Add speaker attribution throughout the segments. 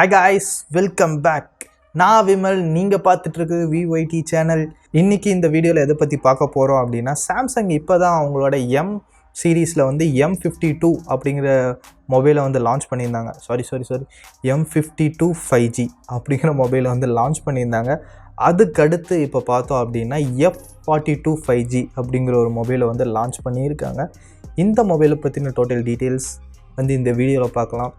Speaker 1: Hi guys, welcome back. நான் விமல், நீங்கள் பார்த்துட்டு இருக்குது VYT சேனல். இன்றைக்கி இந்த வீடியோவில் எதை பற்றி பார்க்க போகிறோம் அப்படின்னா, சாம்சங் இப்போ தான் அவங்களோட M சீரீஸில் வந்து M52 அப்படிங்கிற மொபைலை வந்து லான்ச் பண்ணியிருந்தாங்க. சாரி M52 5G அப்படிங்கிற மொபைலை வந்து லான்ச் பண்ணியிருந்தாங்க. அதுக்கடுத்து இப்போ பார்த்தோம் அப்படின்னா F42 5G அப்படிங்கிற ஒரு மொபைலை வந்து லான்ச் பண்ணியிருக்காங்க. இந்த மொபைலை பற்றின டோட்டல் டீட்டெயில்ஸ் வந்து இந்த வீடியோவில் பார்க்கலாம்.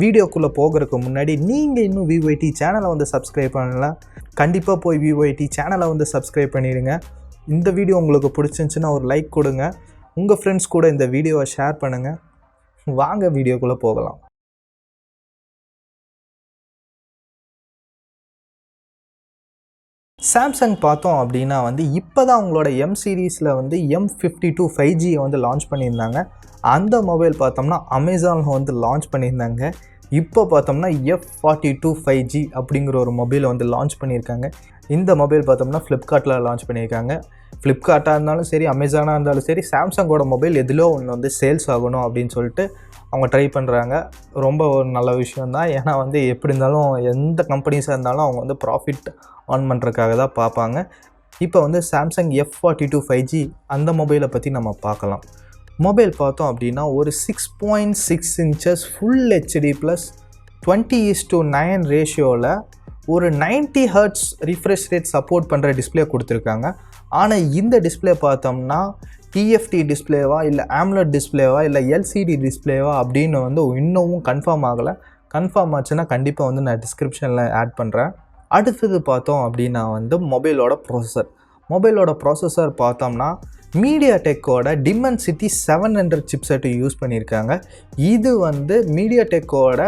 Speaker 1: வீடியோக்குள்ளே போகிறதுக்கு முன்னாடி நீங்கள் இன்னும் VYT சேனலை வந்து சப்ஸ்கிரைப் பண்ணலாம். கண்டிப்பாக போய் VYT சேனலை வந்து சப்ஸ்கிரைப் பண்ணிடுங்க. இந்த வீடியோ உங்களுக்கு பிடிச்சிருந்துச்சுன்னா ஒரு லைக் கொடுங்க. உங்கள் ஃப்ரெண்ட்ஸ் கூட இந்த வீடியோவை ஷேர் பண்ணுங்கள். வாங்க வீடியோக்குள்ளே போகலாம். சாம்சங் பார்த்தோம் அப்படின்னா வந்து இப்போ தான் அவங்களோட M சீரீஸில் வந்து M52 5Gயை வந்து லான்ச் பண்ணியிருந்தாங்க. அந்த மொபைல் பார்த்தோம்னா அமேசானில் வந்து லான்ச் பண்ணியிருந்தாங்க. இப்போ பார்த்தோம்னா F42 5G அப்படிங்கிற ஒரு மொபைலை வந்து லான்ச் பண்ணியிருக்காங்க. இந்த மொபைல் பார்த்தோம்னா ஃப்ளிப்கார்ட்டில் லான்ச் பண்ணியிருக்காங்க. ஃப்ளிப்கார்ட்டாக இருந்தாலும் சரி, அமேசானாக இருந்தாலும் சரி, சாம்சங்கோட மொபைல் எதிலோ ஒன்று வந்து சேல்ஸ் ஆகணும் அப்படின்னு சொல்லிட்டு அவங்க ட்ரை பண்ணுறாங்க. ரொம்ப ஒரு நல்ல விஷயந்தான். ஏன்னா வந்து எப்படி இருந்தாலும் எந்த கம்பெனிஸாக இருந்தாலும் அவங்க வந்து ப்ராஃபிட் ஆன் பண்ணுறதுக்காக தான் பார்ப்பாங்க. இப்போ வந்து சாம்சங் F42 5G அந்த மொபைலை பற்றி நம்ம பார்க்கலாம். மொபைல் பார்த்தோம் அப்படின்னா ஒரு 6.6 inches ஃபுல் HD ப்ளஸ் 20:9 ரேஷியோவில் ஒரு 90 Hz ரிஃப்ரெஷ் ரேட் சப்போர்ட் பண்ணுற டிஸ்பிளே கொடுத்துருக்காங்க. ஆனால் இந்த டிஸ்பிளே பார்த்தோம்னா TFT டிஸ்பிளேவா இல்லை AMOLED டிஸ்பிளேவா இல்லை LCD டிஸ்பிளேவா அப்படின்னு வந்து இன்னமும் கன்ஃபார்ம் ஆகலை. கன்ஃபார்ம் ஆச்சுன்னா கண்டிப்பாக வந்து நான் டிஸ்கிரிப்ஷனில் ஆட் பண்ணுறேன். அடுத்தது பார்த்தோம் அப்படின்னா வந்து மொபைலோட ப்ராசஸர் பார்த்தோம்னா MediaTekோட Dimensity 700 சிப்செட்டு யூஸ் பண்ணியிருக்காங்க. இது வந்து MediaTekோட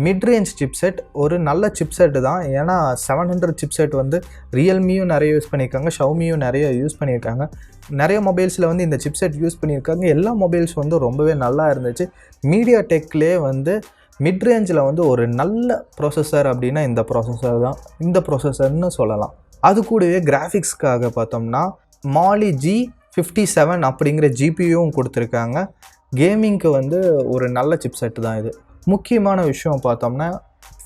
Speaker 1: மிட்ரேஞ்ச் சிப்செட், ஒரு நல்ல சிப்செட்டு தான். ஏன்னா 700 சிப்செட் வந்து ரியல்மியும் நிறைய யூஸ் பண்ணியிருக்காங்க, ஷவுமியும் நிறைய யூஸ் பண்ணியிருக்காங்க. நிறைய மொபைல்ஸில் வந்து இந்த சிப்செட் யூஸ் பண்ணியிருக்காங்க. எல்லா மொபைல்ஸ் வந்து ரொம்பவே நல்லா இருந்துச்சு. MediaTekலே வந்து மிட்ரேஞ்சில் வந்து ஒரு நல்ல ப்ராசஸர் அப்படின்னா இந்த ப்ராசஸர்னு சொல்லலாம். அது கூடவே கிராஃபிக்ஸ்க்காக பார்த்தோம்னா Mali G57 அப்படிங்கிற GPUவும் கொடுத்துருக்காங்க. கேமிங்க்கு வந்து ஒரு நல்ல சிப்செட் தான் இது. முக்கியமான விஷயம் பார்த்தோம்னா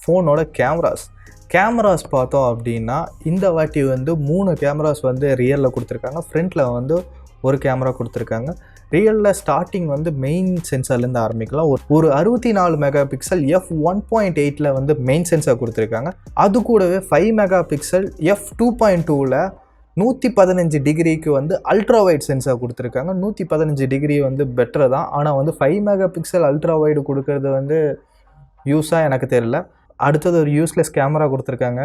Speaker 1: ஃபோனோட கேமராஸ் பார்த்தோம் அப்படின்னா இந்த வாட்டி வந்து 3 கேமராஸ் வந்து ரியலில் கொடுத்துருக்காங்க. ஃப்ரண்ட்டில் வந்து ஒரு கேமரா கொடுத்துருக்காங்க. ரியலில் ஸ்டார்டிங் வந்து மெயின் சென்சார்லேருந்து ஆரம்பிக்கலாம். ஒரு 64 மெகா பிக்சல் f1.8 வந்து மெயின் சென்சார் கொடுத்துருக்காங்க. அது கூடவே 5 மெகா பிக்சல் f2.2 115 டிகிரிக்கு வந்து அல்ட்ரா வைட் சென்சார் கொடுத்துருக்காங்க. 115 டிகிரி வந்து பெட்டர் தான். ஆனால் வந்து 5 மெகா பிக்சல் அல்ட்ரா வைடு கொடுக்கறது வந்து யூஸாக எனக்கு தெரியல. அடுத்தது ஒரு யூஸ்லெஸ் கேமரா கொடுத்துருக்காங்க.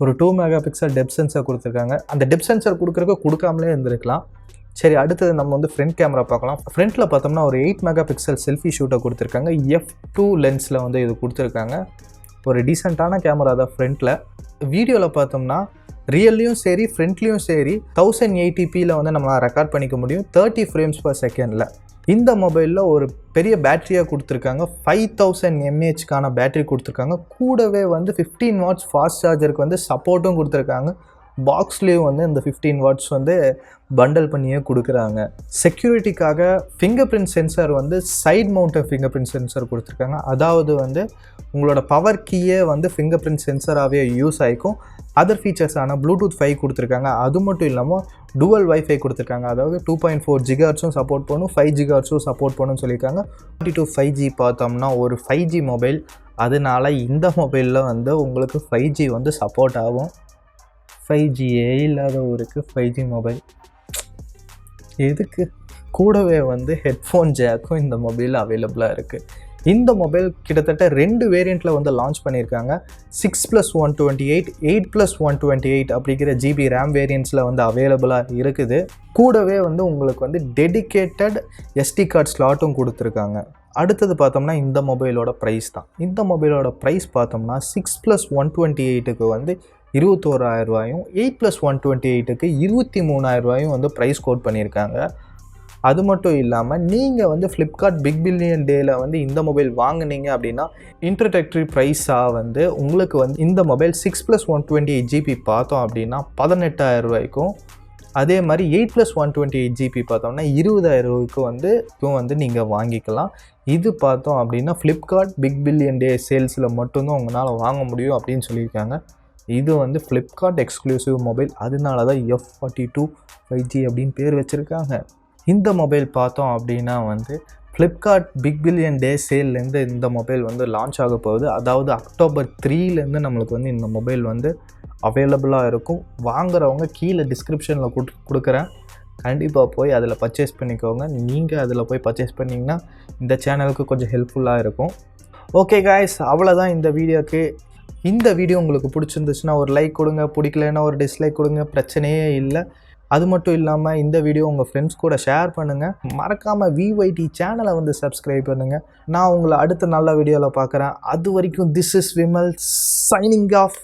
Speaker 1: ஒரு 2 மெகா பிக்சல் டெப்த் சென்சார் கொடுத்துருக்காங்க. அந்த டெப்த் சென்சார் கொடுக்காமலே இருந்திருக்கலாம். சரி, அடுத்தது நம்ம வந்து ஃப்ரண்ட் கேமரா பார்க்கலாம். ஃப்ரண்ட்டில் பார்த்தோம்னா ஒரு 8 மெகா பிக்சல் செல்ஃபி ஷூட்டை கொடுத்துருக்காங்க. F2 லென்ஸில் வந்து இது கொடுத்துருக்காங்க. ஒரு டீசெண்டான கேமரா தான் ஃப்ரண்ட்டில். வீடியோவில் பார்த்தோம்னா ரியல்லையும் சரி ஃப்ரண்ட்லேயும் சரி 1080pயில் வந்து நம்மளால் ரெக்கார்ட் பண்ணிக்க முடியும் 30 frames per second. இந்த மொபைலில் ஒரு பெரிய பேட்டரியாக கொடுத்துருக்காங்க. 5000 mAhக்கான பேட்டரி கொடுத்துருக்காங்க. கூடவே வந்து 15 watts ஃபாஸ்ட் சார்ஜருக்கு வந்து சப்போர்ட்டும் கொடுத்துருக்காங்க. பாக்ஸ்லேயும் வந்து இந்த 15 watts வந்து பண்டல் பண்ணியே கொடுக்குறாங்க. செக்யூரிட்டிக்காக ஃபிங்கர் பிரிண்ட் சென்சார் வந்து side mounted finger print sensor கொடுத்துருக்காங்க. அதாவது வந்து உங்களோட பவர் கீயே வந்து ஃபிங்கர் பிரிண்ட் சென்சராகவே யூஸ் ஆகிக்கும். அதர் ஃபீச்சர்ஸான Bluetooth 5 கொடுத்துருக்காங்க. அது மட்டும் இல்லாமல் டூவல் வைஃபை கொடுத்துருக்காங்க. அதாவது 2.4 GHz சப்போர்ட் பண்ணும், 5 GHz சப்போர்ட் பண்ணுன்னு சொல்லியிருக்காங்க. 42 5G பார்த்தோம்னா ஒரு 5G மொபைல். அதனால இந்த மொபைலில் வந்து உங்களுக்கு 5G வந்து சப்போர்ட் ஆகும். 5Gயே இல்லாத ஊருக்கு 5G மொபைல் எதுக்கு? கூடவே வந்து ஹெட்ஃபோன் ஜாக்கும் இந்த மொபைலில் அவைலபிளாக இருக்குது. இந்த மொபைல் கிட்டத்தட்ட 2 வேரியண்ட்டில் வந்து லான்ச் பண்ணியிருக்காங்க. 6+128, 8+128 அப்படிங்கிற GB RAM வேரியண்ட்ஸில் வந்து அவைலபிளாக இருக்குது. கூடவே வந்து உங்களுக்கு வந்து டெடிக்கேட்டட் SD கார்டு ஸ்லாட்டும் கொடுத்துருக்காங்க. அடுத்தது பார்த்தோம்னா இந்த மொபைலோட ப்ரைஸ் தான். இந்த மொபைலோட ப்ரைஸ் பார்த்தோம்னா 6+128க்கு வந்து 21,000 ரூபாயும், 8+128க்கு 23,000 வந்து ப்ரைஸ் கோட் பண்ணியிருக்காங்க. அது மட்டும் இல்லாமல் நீங்கள் வந்து ஃப்ளிப்கார்ட் பிக் பில்லியன் டேயில் வந்து இந்த மொபைல் வாங்கினீங்க அப்படின்னா இன்ட்ரடக்டரி ப்ரைஸாக வந்து உங்களுக்கு வந்து இந்த மொபைல் 6+128 GB பார்த்தோம் அப்படின்னா 18,000 ரூபாய்க்கும், அதே மாதிரி 8+128GB பார்த்தோம்னா 20,000 வந்து நீங்கள் வாங்கிக்கலாம். இது பார்த்தோம் அப்படின்னா ஃப்ளிப்கார்ட் பிக் பில்லியன் டே சேல்ஸில் மட்டும்தான் உங்களால் வாங்க முடியும் அப்படின்னு சொல்லியிருக்காங்க. இது வந்து ஃப்ளிப்கார்ட் எக்ஸ்க்ளூசிவ் மொபைல், அதனால தான் F42 5G அப்படின்னு பேர் வச்சுருக்காங்க. இந்த மொபைல் பார்த்தோம் அப்படின்னா வந்து ஃப்ளிப்கார்ட் பிக் பில்லியன் டே சேல்லேருந்து இந்த மொபைல் வந்து லான்ச் ஆக போகுது. அதாவது அக்டோபர் 3லேருந்து நம்மளுக்கு வந்து இந்த மொபைல் வந்து அவைலபிளாக இருக்கும். வாங்குறவங்க கீழே டிஸ்கிரிப்ஷனில் கொடுக்குறேன், கண்டிப்பாக போய் அதில் பர்ச்சேஸ் பண்ணிக்கோங்க. நீங்கள் அதில் போய் பர்ச்சேஸ் பண்ணிங்கன்னா இந்த சேனலுக்கு கொஞ்சம் ஹெல்ப்ஃபுல்லாக இருக்கும். ஓகே காய்ஸ், அவ்வளோதான் இந்த வீடியோக்கு. இந்த வீடியோ உங்களுக்கு பிடிச்சிருந்துச்சுன்னா ஒரு லைக் கொடுங்க, பிடிக்கலன்னா ஒரு டிஸ்லைக் கொடுங்க, பிரச்சனையே இல்லை. அது மட்டும் இல்லாமல் இந்த வீடியோ உங்கள் ஃப்ரெண்ட்ஸ் கூட ஷேர் பண்ணுங்கள். மறக்காமல் VYT சேனலை வந்து சப்ஸ்கிரைப் பண்ணுங்கள். நான் உங்களை அடுத்த நல்ல வீடியோவில் பார்க்குறேன். அது வரைக்கும் this is Vimal signing of.